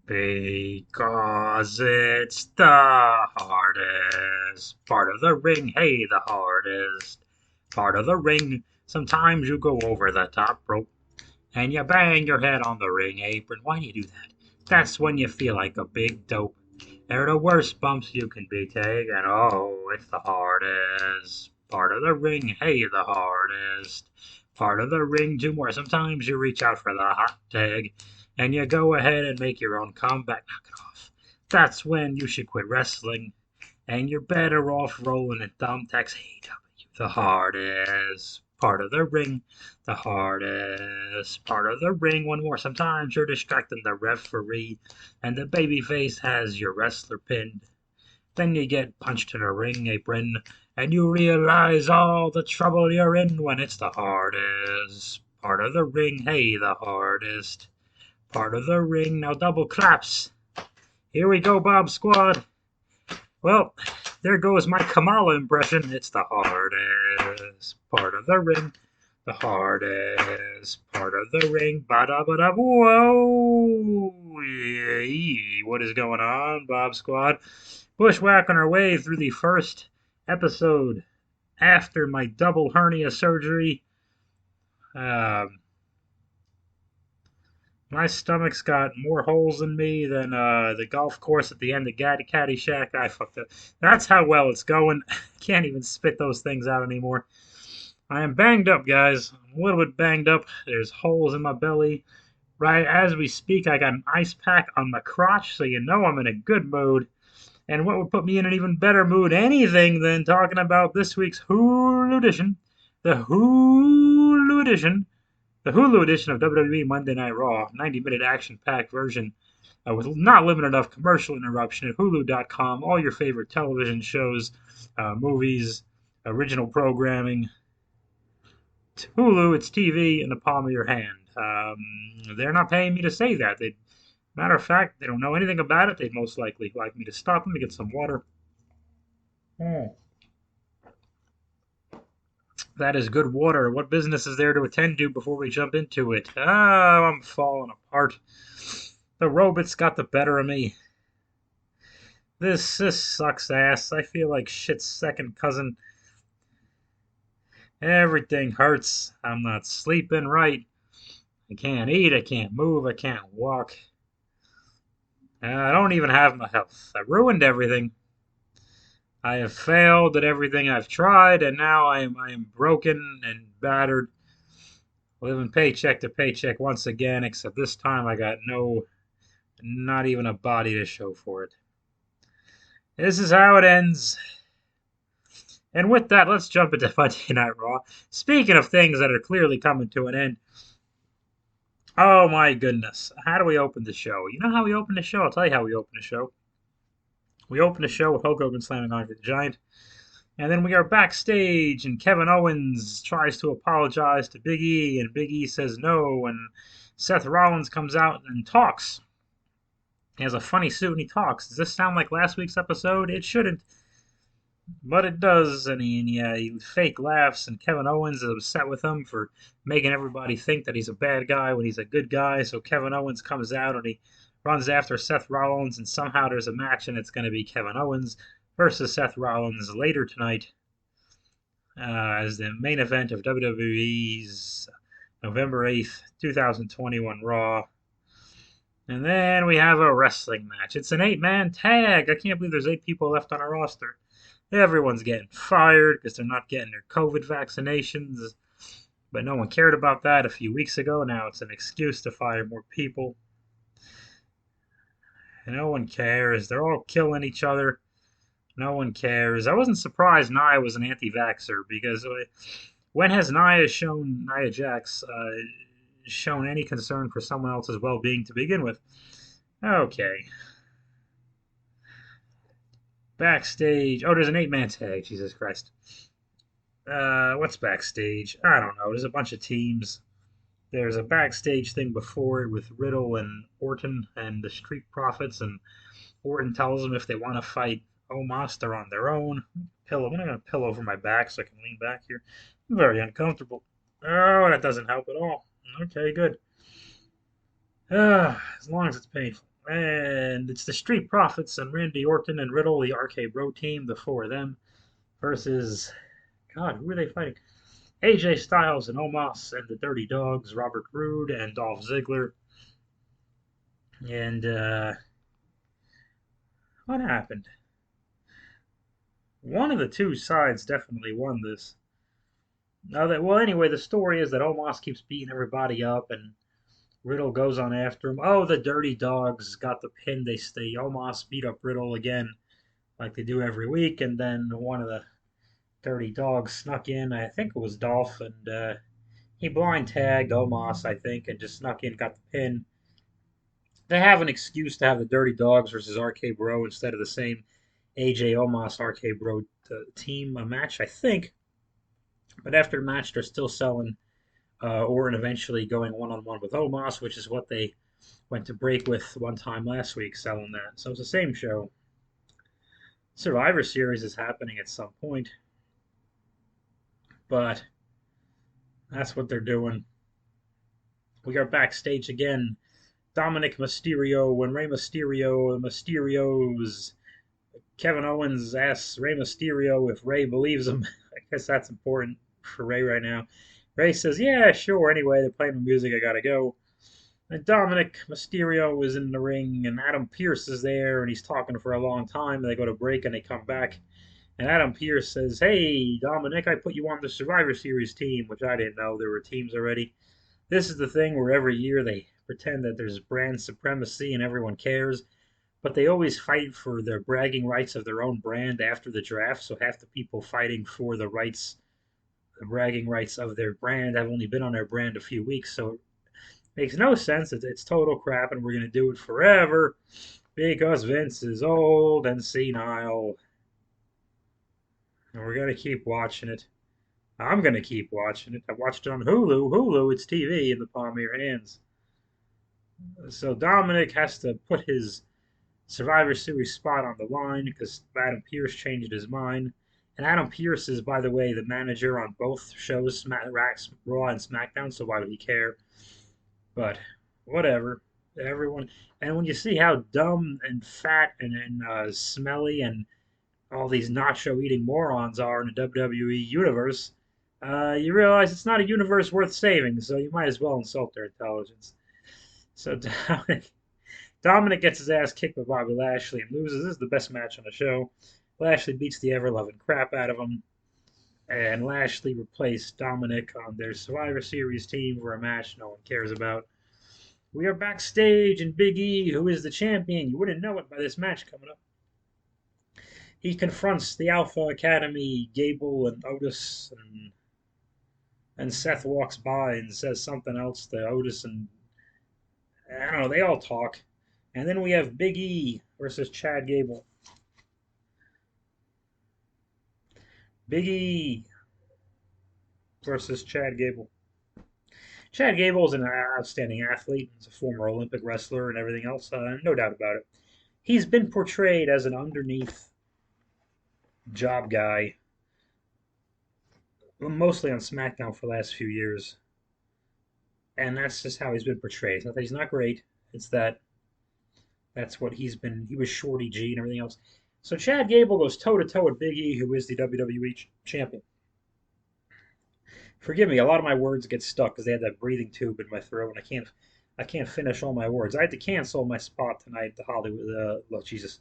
Because it's the hardest part of the ring. Hey, the hardest part of the ring. Sometimes you go over the top rope and you bang your head on the ring apron. Why do you do that? That's when you feel like a big dope. They're the worst bumps you can be taking. Oh, it's the hardest part of the ring. Hey, the hardest part of the ring. Two more. Sometimes you reach out for the hot tag and you go ahead and make your own comeback. Knock it off. That's when you should quit wrestling and you're better off rolling in thumbtacks. AEW, the hardest part of the ring. The hardest part of the ring. One more. Sometimes you're distracting the referee and the babyface has your wrestler pinned. Then you get punched in a ring apron and you realize all the trouble you're in when it's the hardest part of the ring. Hey, the hardest part of the ring. Now double claps. Here we go, Bob Squad. Well, there goes my Kamala impression. It's the hardest part of the ring. The hardest part of the ring. Ba-da-ba-da. Whoa! What is going on, Bob Squad? Bushwhacking our way through the first episode after my double hernia surgery. Um, my stomach's got more holes in me than the golf course at the end of Caddyshack. I fucked up. That's how well it's going. Can't even spit those things out anymore. I am banged up, guys. I'm a little bit banged up. There's holes in my belly. Right as we speak, I got an ice pack on my crotch, so you know I'm in a good mood. And what would put me in an even better mood, anything, than talking about this week's Hulu edition, the Hulu edition the Hulu edition of WWE Monday Night Raw, 90-minute action-packed version with not limited enough commercial interruption at Hulu.com. All your favorite television shows, movies, original programming. Hulu, it's TV in the palm of your hand. They're not paying me to say that. Matter of fact, they don't know anything about it. They'd most likely like me to stop. Let me get some water. Oh. That is good water. What business is there to attend to before we jump into it? Oh, I'm falling apart. The robots got the better of me. This sucks ass. I feel like shit's second cousin. Everything hurts. I'm not sleeping right. I can't eat. I can't move. I can't walk. I don't even have my health. I ruined everything. I have failed at everything I've tried, and now I am broken and battered, living paycheck to paycheck once again, except this time I got not even a body to show for it. This is how it ends. And with that, let's jump into Monday Night Raw. Speaking of things that are clearly coming to an end, oh my goodness, how do we open the show? You know how we open the show? I'll tell you how we open the show. We open the show with Hulk Hogan slamming Andre the Giant. And then we are backstage, and Kevin Owens tries to apologize to Big E, and Big E says no, and Seth Rollins comes out and talks. He has a funny suit and he talks. Does this sound like last week's episode? It shouldn't, but it does. And he fake laughs, and Kevin Owens is upset with him for making everybody think that he's a bad guy when he's a good guy. So Kevin Owens comes out and he runs after Seth Rollins, and somehow there's a match, and it's going to be Kevin Owens versus Seth Rollins later tonight as the main event of WWE's November 8th, 2021 Raw. And then we have a wrestling match. It's an 8-man tag. I can't believe there's 8 people left on our roster. Everyone's getting fired because they're not getting their COVID vaccinations. But no one cared about that a few weeks ago. Now it's an excuse to fire more people. And no one cares. They're all killing each other. No one cares. I wasn't surprised Nia was an anti-vaxxer because when has Nia Jax shown any concern for someone else's well-being to begin with? Okay. Backstage. Oh, there's an 8-man tag. Jesus Christ. What's backstage? I don't know. There's a bunch of teams. There's a backstage thing before it with Riddle and Orton and the Street Profits, and Orton tells them if they want to fight Omos, they're on their own. I'm going to pillow over my back so I can lean back here. I'm very uncomfortable. Oh, that doesn't help at all. Okay, good. As long as it's painful. And it's the Street Profits and Randy Orton and Riddle, the RK Bro team, the four of them, versus, God, who are they fighting? AJ Styles and Omos and the Dirty Dogs, Robert Roode and Dolph Ziggler. And what happened? One of the two sides definitely won this. Well, anyway, the story is that Omos keeps beating everybody up, and Riddle goes on after him. Oh, the Dirty Dogs got the pin. They Omos beat up Riddle again, like they do every week, and then one of the Dirty Dogs snuck in. I think it was Dolph, and he blind tagged Omos, I think, and just snuck in, got the pin. They have an excuse to have the Dirty Dogs versus RK Bro instead of the same AJ Omos RK Bro team match, I think. But after the match, they're still selling Orton eventually going one-on-one with Omos, which is what they went to break with one time last week, selling that. So it's the same show. Survivor Series is happening at some point, but that's what they're doing. We are backstage again. Dominic Mysterio, when Rey Mysterio, the Mysterios, Kevin Owens asks Rey Mysterio if Rey believes him. I guess that's important for Rey right now. Rey says, yeah, sure. Anyway, they're playing the music. I gotta go. And Dominic Mysterio is in the ring, and Adam Pearce is there, and he's talking for a long time. They go to break, and they come back. And Adam Pearce says, hey, Dominic, I put you on the Survivor Series team, which I didn't know. There were teams already. This is the thing where every year they pretend that there's brand supremacy and everyone cares, but they always fight for the bragging rights of their own brand after the draft. So half the people fighting for the bragging rights of their brand have only been on their brand a few weeks. So it makes no sense. It's total crap, and we're going to do it forever because Vince is old and senile. And we're going to keep watching it. I'm going to keep watching it. I watched it on Hulu. Hulu, it's TV in the palm of your hands. So Dominic has to put his Survivor Series spot on the line because Adam Pearce changed his mind. And Adam Pearce is, by the way, the manager on both shows, Raw and SmackDown, so why would he care? But whatever. Everyone. And when you see how dumb and fat and smelly and all these nacho eating morons are in the WWE universe, you realize it's not a universe worth saving, so you might as well insult their intelligence. So Dominic gets his ass kicked by Bobby Lashley and loses. This is the best match on the show. Lashley beats the ever-loving crap out of him, and Lashley replaced Dominic on their Survivor Series team for a match no one cares about. We are backstage, and Big E, who is the champion, you wouldn't know it by this match coming up. He confronts the Alpha Academy, Gable and Otis, and Seth walks by and says something else to Otis, and I don't know, they all talk. And then we have Big E versus Chad Gable. Big E versus Chad Gable. Chad Gable is an outstanding athlete. He's a former Olympic wrestler and everything else, no doubt about it. He's been portrayed as an underneath job guy, mostly on SmackDown for the last few years. And that's just how he's been portrayed. It's not that he's not great, it's that that's what he's been. He was Shorty G and everything else. So Chad Gable goes toe to toe with Big E, who is the WWE champion. Forgive me, a lot of my words get stuck because they had that breathing tube in my throat, and I can't finish all my words. I had to cancel my spot tonight at the Hollywood. Jesus,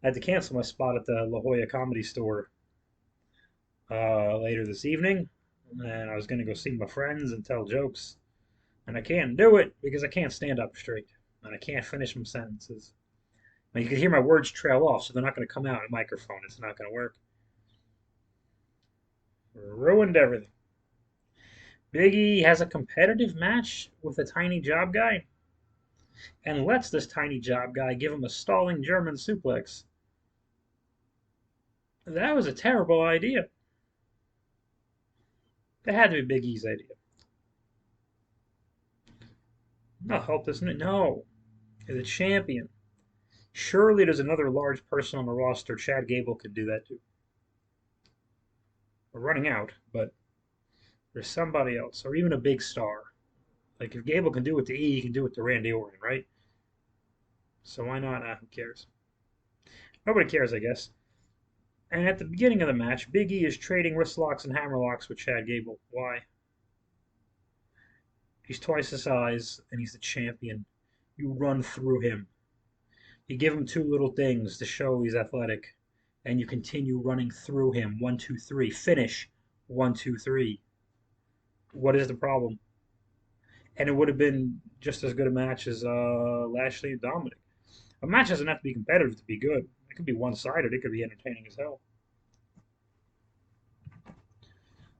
I had to cancel my spot at the La Jolla Comedy Store later this evening, and I was going to go see my friends and tell jokes, and I can't do it because I can't stand up straight, and I can't finish my sentences. And you can hear my words trail off, so they're not going to come out in a microphone. It's not going to work. Ruined everything. Big E has a competitive match with a tiny job guy and lets this tiny job guy give him a stalling German suplex. That was a terrible idea. That had to be Big E's idea. No, help this. No. He's a champion. Surely there's another large person on the roster. Chad Gable could do that too. We're running out, but there's somebody else, or even a big star. Like if Gable can do it to E, he can do it to Randy Orton, right? So why not? Who cares? Nobody cares, I guess. And at the beginning of the match, Big E is trading wrist locks and hammer locks with Chad Gable. Why? He's twice the size, and he's the champion. You run through him. You give him two little things to show he's athletic, and you continue running through him. One, two, three. Finish. One, two, three. What is the problem? And it would have been just as good a match as Lashley and Dominic. A match doesn't have to be competitive to be good. It could be one-sided. It could be entertaining as hell.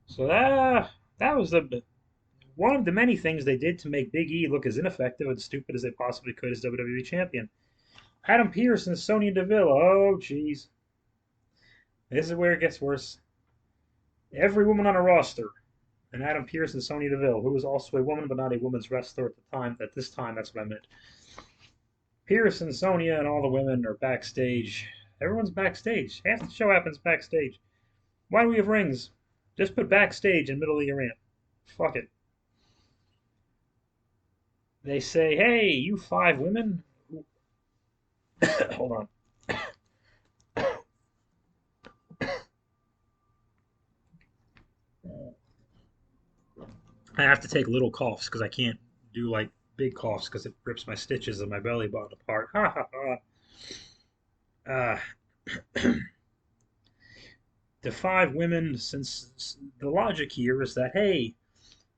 So that was the one of the many things they did to make Big E look as ineffective and stupid as they possibly could as WWE champion. Adam Pearce and Sonya Deville. Oh, jeez. This is where it gets worse. Every woman on a roster, and Adam Pearce and Sonya Deville, who was also a woman but not a women's wrestler at the time. At this time, that's what I meant. Pearce and Sonya and all the women are backstage. Everyone's backstage. Half the show happens backstage. Why do we have rings? Just put backstage in the middle of the arena. Fuck it. They say, hey, you five women. Hold on. I have to take little coughs because I can't do like big coughs because it rips my stitches and my belly button apart. Ha ha ha. The five women, since the logic here is that, hey,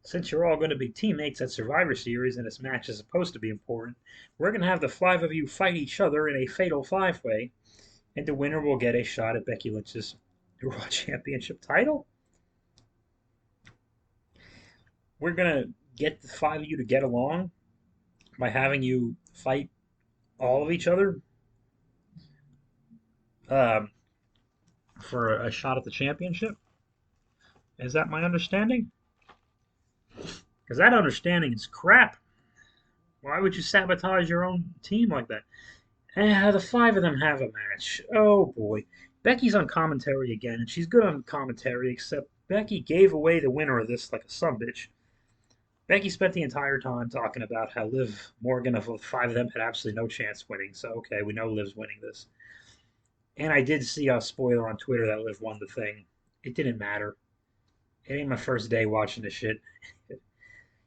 since you're all going to be teammates at Survivor Series and this match is supposed to be important, we're going to have the five of you fight each other in a fatal five-way, and the winner will get a shot at Becky Lynch's Raw Championship title. We're going to get the five of you to get along by having you fight all of each other um, for a shot at the championship. Is that my understanding? Because that understanding is crap. Why would you sabotage your own team like that? The five of them have a match. Oh boy. Becky's on commentary again, and she's good on commentary, except Becky gave away the winner of this like a sumbitch. Becky spent the entire time talking about how Liv Morgan of the five of them had absolutely no chance winning. So, okay, we know Liv's winning this. And I did see a spoiler on Twitter that Liv won the thing. It didn't matter. It ain't my first day watching this shit.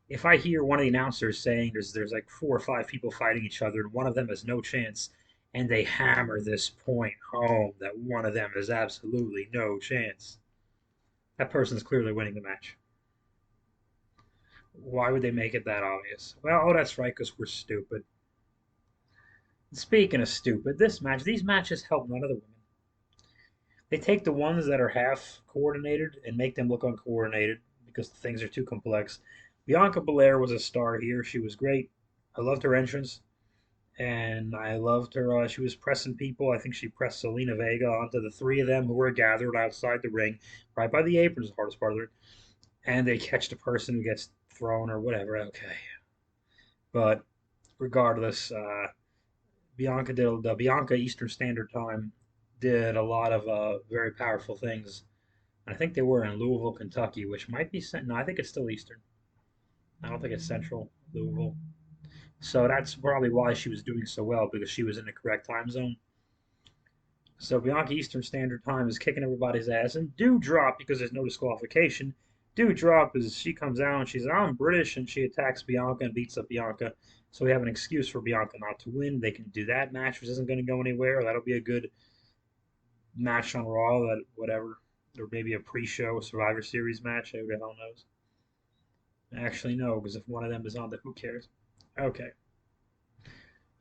If I hear one of the announcers saying there's like four or five people fighting each other and one of them has no chance, and they hammer this point home that one of them has absolutely no chance, that person's clearly winning the match. Why would they make it that obvious? Well, oh, that's right, because we're stupid. Speaking of stupid, these matches help none of the women. They take the ones that are half coordinated and make them look uncoordinated because things are too complex. Bianca Belair was a star here. She was great. I loved her entrance, and I loved her. She was pressing people. I think she pressed Selena Vega onto the three of them who were gathered outside the ring, right by the apron is the hardest part of it. And they catch the person who gets thrown or whatever. Okay, but regardless, Bianca did the Bianca Eastern Standard Time did a lot of very powerful things. And I think they were in Louisville, Kentucky, which might be no, I think it's still Eastern. I don't think it's Central Louisville. So that's probably why she was doing so well because she was in the correct time zone. So Bianca Eastern Standard Time is kicking everybody's ass, and Doudrop because there's no disqualification. Doudrop is she comes out and she's I'm British and she attacks Bianca and beats up Bianca. So we have an excuse for Bianca not to win. They can do that match, which isn't going to go anywhere. That'll be a good match on Raw. That whatever, or maybe a pre-show Survivor Series match. Who the hell knows? Actually, no, because if one of them is on, who cares? Okay.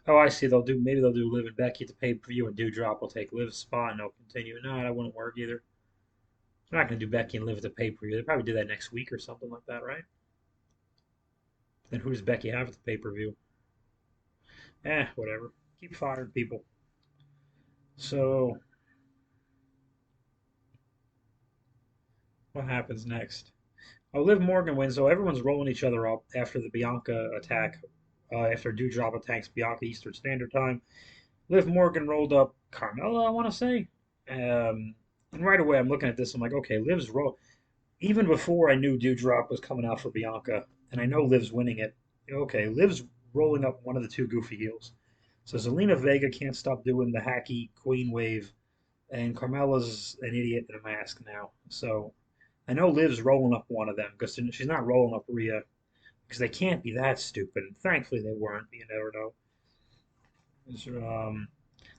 Oh, I see. Maybe they'll do Liv and Becky at the pay per view, and Doudrop will take Liv's spot, and they'll continue. No, that wouldn't work either. They're not going to do Becky and Liv at the pay per view. They'll probably do that next week or something like that, right? Then who does Becky have at the pay per view? Whatever. Keep firing people. So, what happens next? Oh, Liv Morgan wins, so everyone's rolling each other up after the Bianca attack. After Doudrop attacks Bianca Eastern Standard Time. Liv Morgan rolled up Carmella, I want to say. And right away, I'm looking at this. I'm like, okay, Liv's roll. Even before I knew Doudrop was coming out for Bianca, and I know Liv's winning it. Okay, Liv's rolling up one of the two goofy heels. So Zelina Vega can't stop doing the hacky queen wave, and Carmella's an idiot in a mask now. So I know Liv's rolling up one of them because she's not rolling up Rhea because they can't be that stupid. And thankfully they weren't. You never know. Um,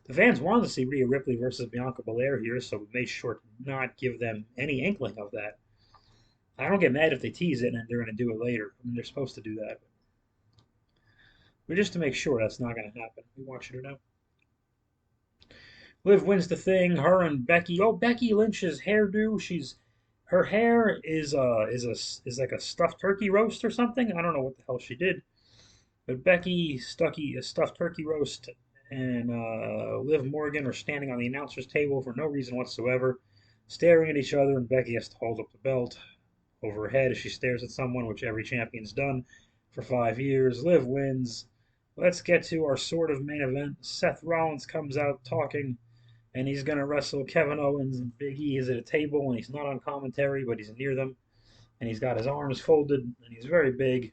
the fans wanted to see Rhea Ripley versus Bianca Belair here, so we made sure to not give them any inkling of that. I don't get mad if they tease it and they're going to do it later. I mean, they're supposed to do that. But just to make sure that's not going to happen, we want you to know. Liv wins the thing. Her and Becky. Oh, Becky Lynch's hairdo. Her hair is like a stuffed turkey roast or something. I don't know what the hell she did, but Becky Stucky a stuffed turkey roast and Liv Morgan are standing on the announcer's table for no reason whatsoever, staring at each other, and Becky has to hold up the belt over her head as she stares at someone, which every champion's done for 5 years. Liv wins. Let's get to our sort of main event. Seth Rollins comes out talking, and he's going to wrestle Kevin Owens, and Big E is at a table, and he's not on commentary, but he's near them, and he's got his arms folded, and he's very big.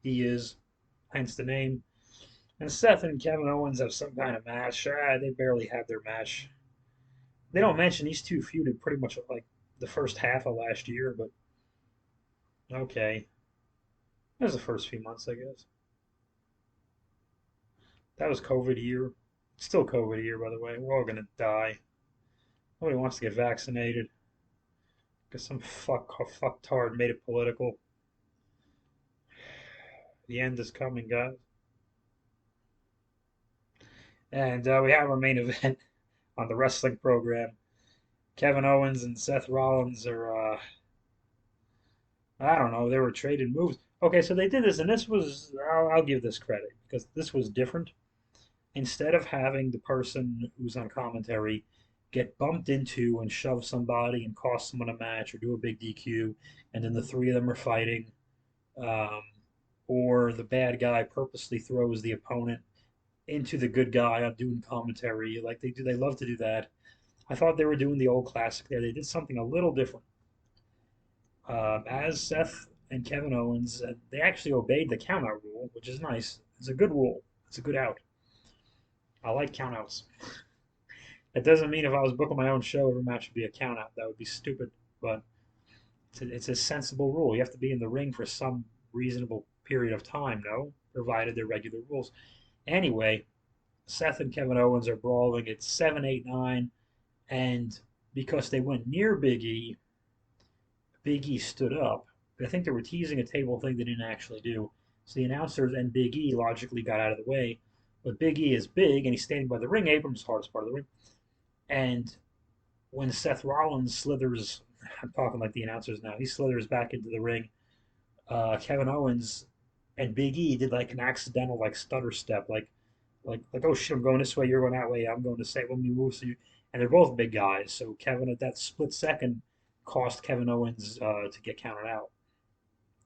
He is, hence the name. And Seth and Kevin Owens have some kind of match. They barely had their match. They don't mention these two feuded pretty much like the first half of last year, but okay. That was the first few months, I guess. That was COVID year. It's still COVID year, by the way. We're all gonna die. Nobody wants to get vaccinated because some fucktard made it political. The end is coming, guys. And we have our main event on the wrestling program. Kevin Owens and Seth Rollins are, I don't know, they were trading moves. Okay, so they did this, and this was, I'll give this credit because this was different. Instead of having the person who's on commentary get bumped into and shove somebody and cost someone a match or do a big DQ, and then the three of them are fighting, um, or the bad guy purposely throws the opponent into the good guy on doing commentary like they do. They love to do that. I thought they were doing the old classic there. They did something a little different. As Seth and Kevin Owens, they actually obeyed the countout rule, which is nice. It's a good rule. It's a good out. I like countouts. It doesn't mean if I was booking my own show, every match would be a countout. That would be stupid. But it's a sensible rule. You have to be in the ring for some reasonable period of time, no? Provided they're regular rules. Anyway, Seth and Kevin Owens are brawling. It's 7, 8, 9. And because they went near Big E stood up. I think they were teasing a table thing they didn't actually do. So the announcers and Big E logically got out of the way. But Big E is big, and he's standing by the ring apron, which is the hardest part of the ring. And when Seth Rollins slithers, I'm talking like the announcers now, he slithers back into the ring. Kevin Owens and Big E did like an accidental like stutter step, like oh shit, I'm going this way, you're going that way, I'm going to say when we move. So you, and they're both big guys. So Kevin at that split second cost Kevin Owens to get counted out,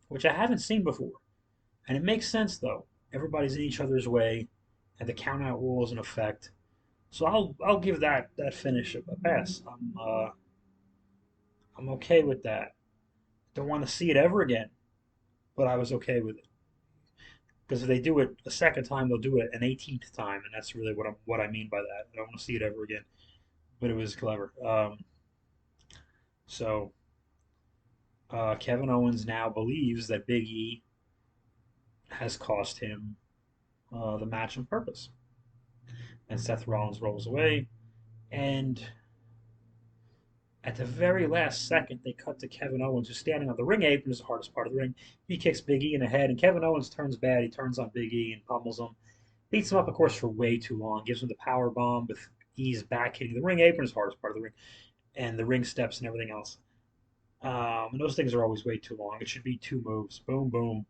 which I haven't seen before. And it makes sense though. Everybody's in each other's way, and the count out rule is in effect. So I'll give that finish a pass. I'm okay with that. Don't want to see it ever again, but I was okay with it because if they do it a second time, they'll do it an 18th time, and that's really what I mean by that. I don't want to see it ever again, but it was clever. So Kevin Owens now believes that Big E has cost him the match on purpose, and Seth Rollins rolls away, and at the very last second, they cut to Kevin Owens, who's standing on the ring apron, is the hardest part of the ring. He kicks Big E in the head, and Kevin Owens turns bad. He turns on Big E and pummels him. Beats him up, of course, for way too long. Gives him the power bomb with E's back hitting the ring apron, is the hardest part of the ring, and the ring steps and everything else. And those things are always way too long. It should be two moves. Boom, boom.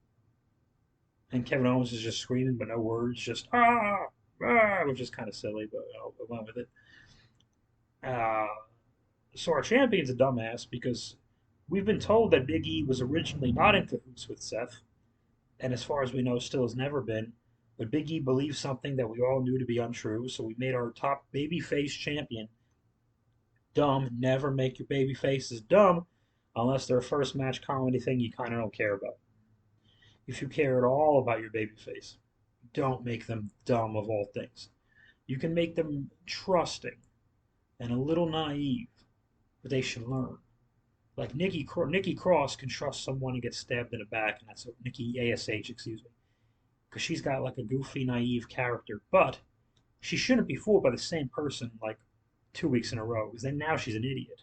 And Kevin Owens is just screaming, but no words. Just, which is kind of silly, but I went with it. Uh, So our champion's a dumbass because we've been told that Big E was originally not in cahoots with Seth, and as far as we know, still has never been. But Big E believes something that we all knew to be untrue, so we made our top babyface champion dumb. Never make your baby faces dumb unless they're a first match comedy thing you kind of don't care about. If you care at all about your babyface, don't make them dumb of all things. You can make them trusting and a little naive, but they should learn. Like Nikki Cross can trust someone and get stabbed in the back, and that's Nikki ASH, excuse me, because she's got like a goofy, naive character. But she shouldn't be fooled by the same person like 2 weeks in a row, because then now she's an idiot.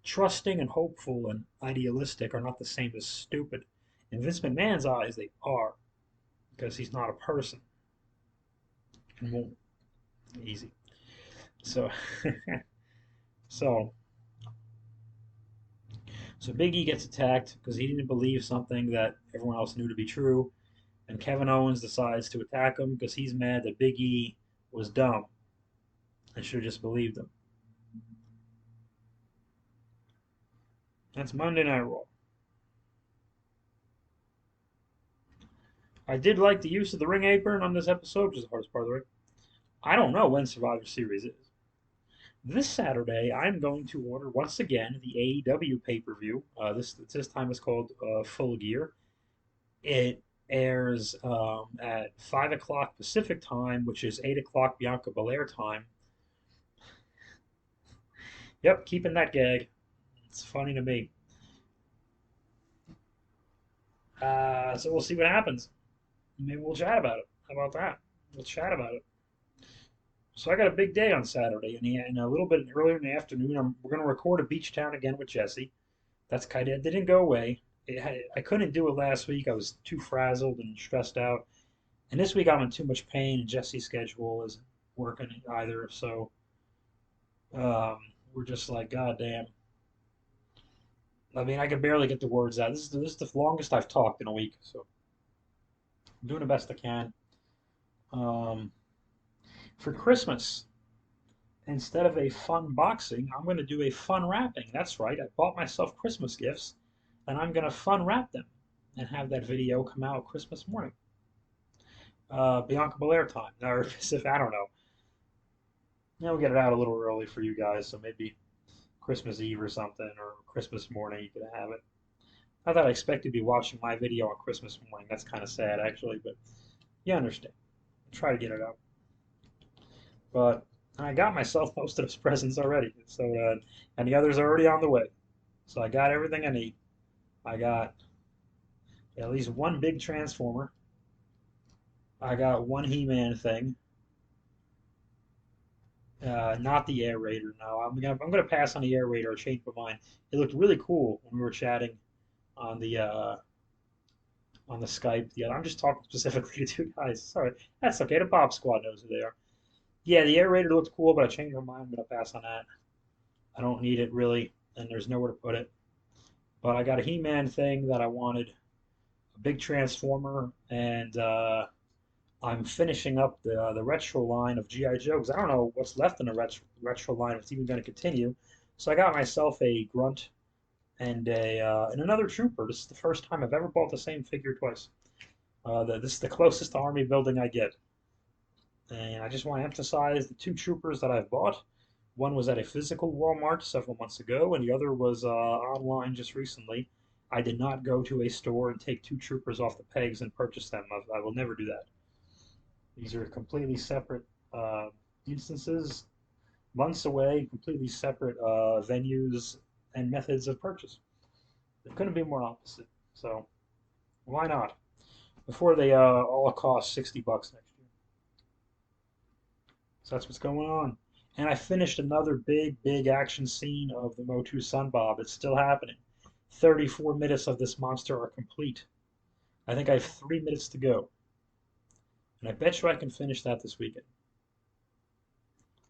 Trusting and hopeful and idealistic are not the same as stupid. In Vince McMahon's eyes, they are, because he's not a person. Well, easy. So, so, so Big E gets attacked because he didn't believe something that everyone else knew to be true, and Kevin Owens decides to attack him because he's mad that Big E was dumb and should have just believed him. That's Monday Night Raw. I did like the use of the ring apron on this episode, which is the hardest part of the ring. I don't know when Survivor Series is. This Saturday, I'm going to order once again the AEW pay-per-view. This time it's called Full Gear. It airs at 5 o'clock Pacific time, which is 8 o'clock Bianca Belair time. Yep, keeping that gag. It's funny to me. So we'll see what happens. Maybe we'll chat about it. How about that? We'll chat about it. So I got a big day on Saturday, and a little bit earlier in the afternoon, we're going to record a Beach Town again with Jesse. That's kind of didn't go away. I couldn't do it last week. I was too frazzled and stressed out, and this week I'm in too much pain, and Jesse's schedule isn't working either. So we're just like, God damn. I mean, I can barely get the words out. This is the longest I've talked in a week, so I'm doing the best I can. Um, for Christmas, instead of a fun boxing, I'm going to do a fun wrapping. That's right. I bought myself Christmas gifts, and I'm going to fun wrap them and have that video come out Christmas morning. Bianca Belair time. Or if I don't know. We'll get it out a little early for you guys, so maybe Christmas Eve or something, or Christmas morning you could have it. Not that I expect to be watching my video on Christmas morning. That's kind of sad, actually, but you understand. I'll try to get it out. But I got myself most of those presents already, so and the others are already on the way. So I got everything I need. I got at least one big transformer. I got one He-Man thing. Not the aerator. No, I'm gonna pass on the aerator. I changed my mind. It looked really cool when we were chatting on the Skype. Yeah, I'm just talking specifically to two guys. Sorry, that's okay. The Bob Squad knows who they are. Yeah, the aerator looked cool, but I changed my mind. I'm gonna pass on that. I don't need it really, and there's nowhere to put it. But I got a He-Man thing that I wanted, a big transformer, and I'm finishing up the retro line of GI Joe because I don't know what's left in the retro line. If it's even going to continue. So I got myself a Grunt and another Trooper. This is the first time I've ever bought the same figure twice. This is the closest to army building I get, and I just want to emphasize the two Troopers that I've bought. One was at a physical Walmart several months ago, and the other was online just recently. I did not go to a store and take two Troopers off the pegs and purchase them. I will never do that. These are completely separate instances, months away, completely separate venues and methods of purchase. It couldn't be more opposite. So why not? Before they all cost $60 next year. So that's what's going on. And I finished another big action scene of the Motu Sun Bob. It's still happening. 34 minutes of this monster are complete. I think I have 3 minutes to go. And I bet you I can finish that this weekend.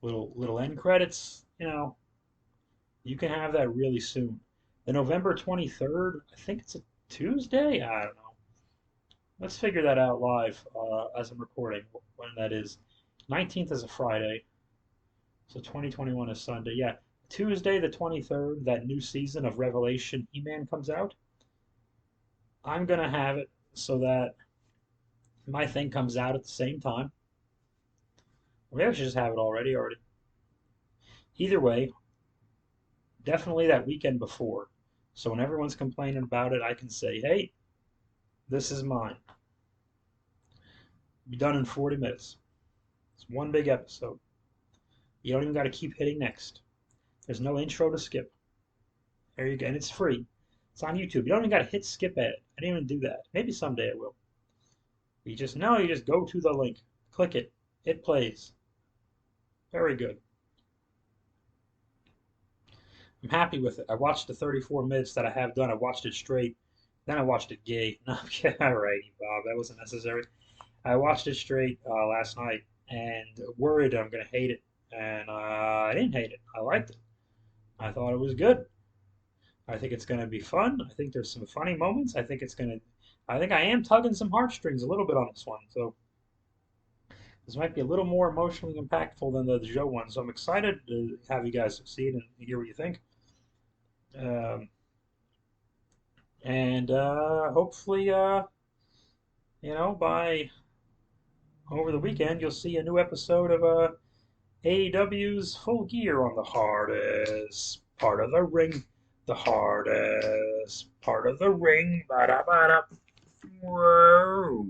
Little end credits, you can have that really soon. The November 23rd, I think it's a Tuesday? I don't know. Let's figure that out live as I'm recording when that is. 19th is a Friday, so 2021 is Sunday. Yeah, Tuesday the 23rd, that new season of Revelation He-Man comes out. I'm going to have it so that my thing comes out at the same time. Or maybe I should just have it already. Either way, definitely that weekend before. So when everyone's complaining about it, I can say, hey, this is mine. Be done in 40 minutes. It's one big episode. You don't even got to keep hitting next. There's no intro to skip. There you go, and it's free. It's on YouTube. You don't even got to hit skip at it. I didn't even do that. Maybe someday I will. You just no, you just go to the link, click it, it plays. Very good. I'm happy with it. I watched the 34 minutes that I have done. I watched it straight. Then I watched it gay. No, I'm kidding. Alrighty, Bob. That wasn't necessary. I watched it straight last night and worried I'm going to hate it. And I didn't hate it. I liked it. I thought it was good. I think it's going to be fun. I think there's some funny moments. I think I am tugging some heartstrings a little bit on this one. So this might be a little more emotionally impactful than the Joe one. So I'm excited to have you guys see it and hear what you think. Um, and hopefully, by over the weekend, you'll see a new episode of AEW's Full Gear on the hardest part of the ring. The hardest part of the ring. Ba-da-ba-da. Whoa.